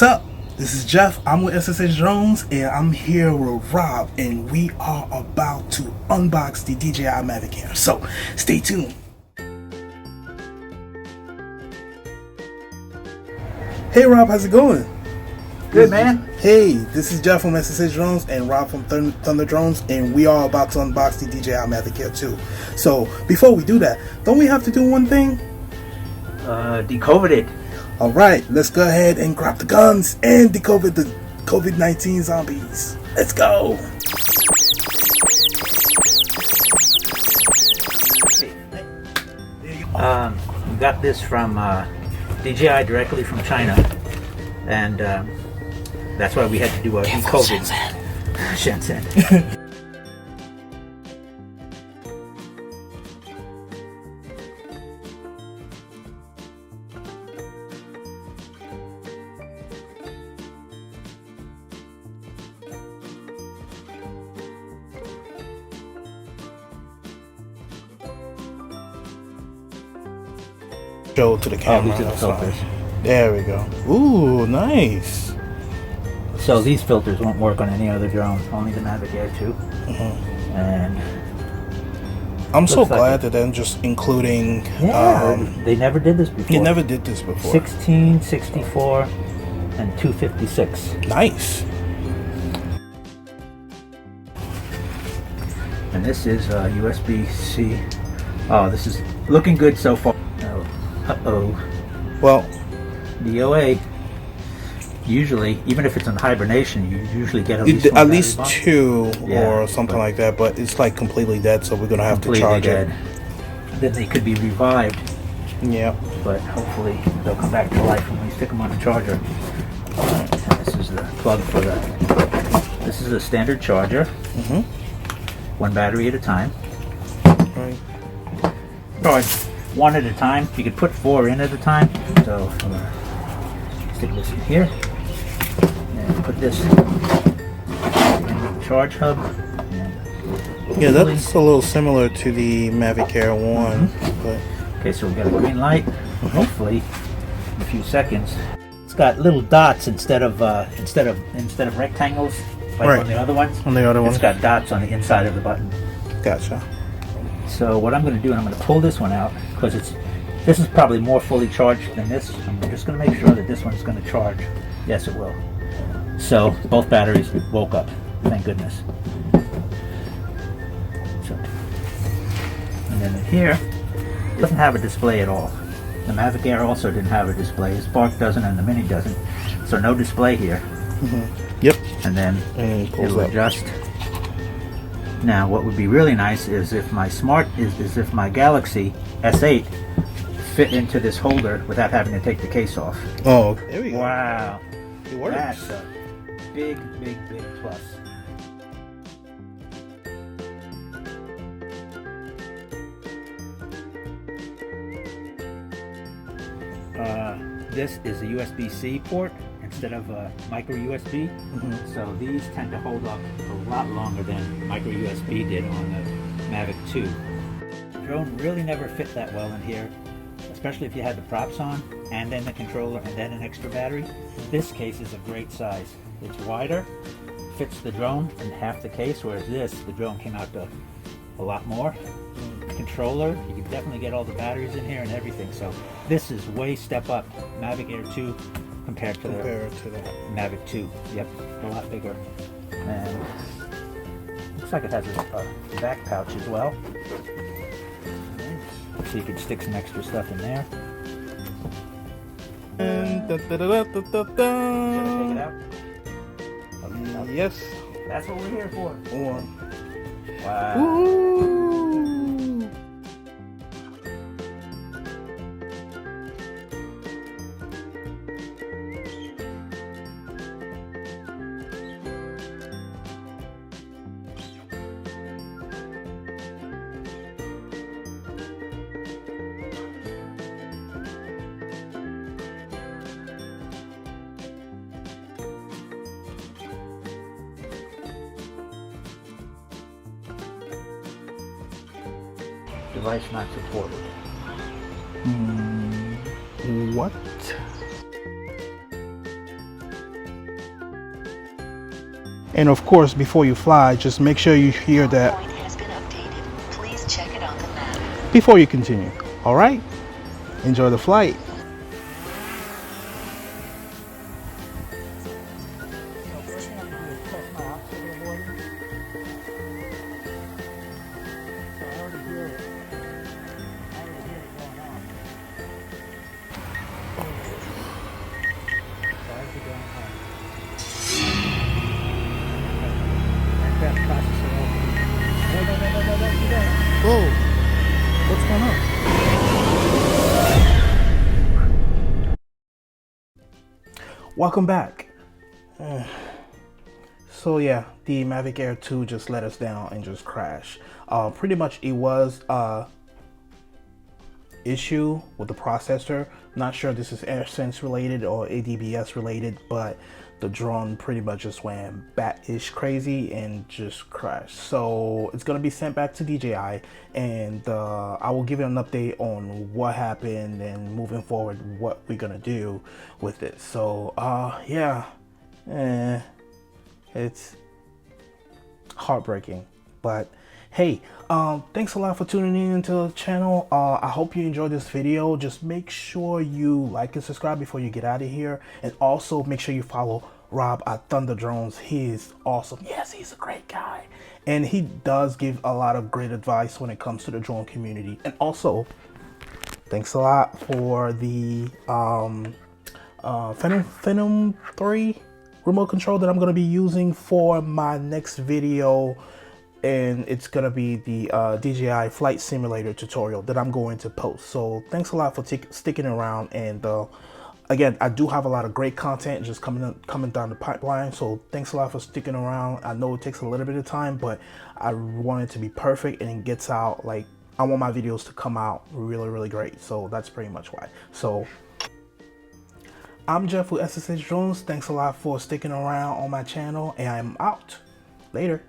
What's up? This is Jeff. I'm with Thunderdrones, and I'm here with Rob, and we are about to unbox the DJI Mavic Air. So stay tuned. Hey Rob, how's it going? Good, man. Hey, this is Jeff from Thunderdrones and Rob from Thunderdrones, and we are about to unbox the DJI Mavic Air 2. So before we do that, don't we have to do one thing? Decode it. Alright, let's go ahead and grab the guns and decode the COVID-19 zombies. Let's go! We got this from DJI directly from China, and that's why we had to do a decode. Shenzhen. Show to the camera. These are the filters. There we go. Ooh, nice. So these filters won't work on any other drone, only the Mavic Air 2. And I'm so glad that they're just including. They never did this before. You never did this before. 16, 64, and 256. Nice. And this is USB-C. Oh, this is looking good so far. Well, DOA, usually, even if it's in hibernation, you usually get at least two or something like that, but it's like completely dead, so we're going to have to charge it. Then they could be revived. Yeah. But hopefully they'll come back to life when we stick them on the charger. And this is the plug for this is a standard charger. One battery at a time. Right. Charge one at a time. You could put 4 in at a time. So I'm gonna stick this in here and put this in the charge hub. Yeah, that's a little similar to the Mavic Air 1. But okay, so we got a green light. Hopefully, in a few seconds. It's got little dots instead of rectangles like on the other ones. On the other one, it's got dots on the inside of the button. Gotcha. So what I'm going to do, and I'm going to pull this one out because this is probably more fully charged than this. I'm just going to make sure that this one's going to charge. Yes, it will. So both batteries woke up. Thank goodness. So, and then in here, it doesn't have a display at all. The Mavic Air also didn't have a display. The Spark doesn't, and the Mini doesn't. So no display here. Yep. And then it'll adjust. Now, what would be really nice is if my if my Galaxy S8 fit into this holder without having to take the case off. Oh, there we go. Wow, it works. That's a big plus. This is a USB-C port instead of a micro USB. So these tend to hold up a lot longer than micro USB did on the Mavic 2. The drone really never fit that well in here, especially if you had the props on and then the controller and then an extra battery. This case is a great size. It's wider, fits the drone in half the case, whereas the drone came out to a lot more. Controller, you can definitely get all the batteries in here and everything. So this is way step up Mavic Air 2 compared to the Mavic 2. Yep, a lot bigger. And looks like it has a back pouch as well. So you can stick some extra stuff in there. And Take it out. Yes. That's what we're here for. Wow. Woo! Device not supported. What? And of course, before you fly, just make sure you hear that Point has been updated. Please check it on the map. before you continue. All right? Enjoy the flight. Whoa, what's going on? Welcome back. So yeah, the Mavic Air 2 just let us down and just crashed. Pretty much it was issue with the processor. Not sure this is AirSense related or ADBS related, but the drone pretty much just went bat-ish crazy and just crashed. So it's gonna be sent back to DJI, and I will give you an update on what happened and moving forward what we're gonna do with it. So yeah, it's heartbreaking, but hey, thanks a lot for tuning in into the channel. I hope you enjoyed this video. Just make sure you like and subscribe before you get out of here, and also make sure you follow Rob at Thunderdrones. He is awesome. Yes, he's a great guy, and he does give a lot of great advice when it comes to the drone community. And also, thanks a lot for the Phantom 3 remote control that I'm going to be using for my next video, and it's going to be the DJI flight simulator tutorial that I'm going to post. So thanks a lot for sticking around, and again, I do have a lot of great content just coming down the pipeline, so thanks a lot for sticking around. I know it takes a little bit of time, but I want it to be perfect and it gets out, like, I want my videos to come out really great. So that's pretty much why. So I'm Jeff with SSH Drones. Thanks a lot for sticking around on my channel, and I'm out. Later.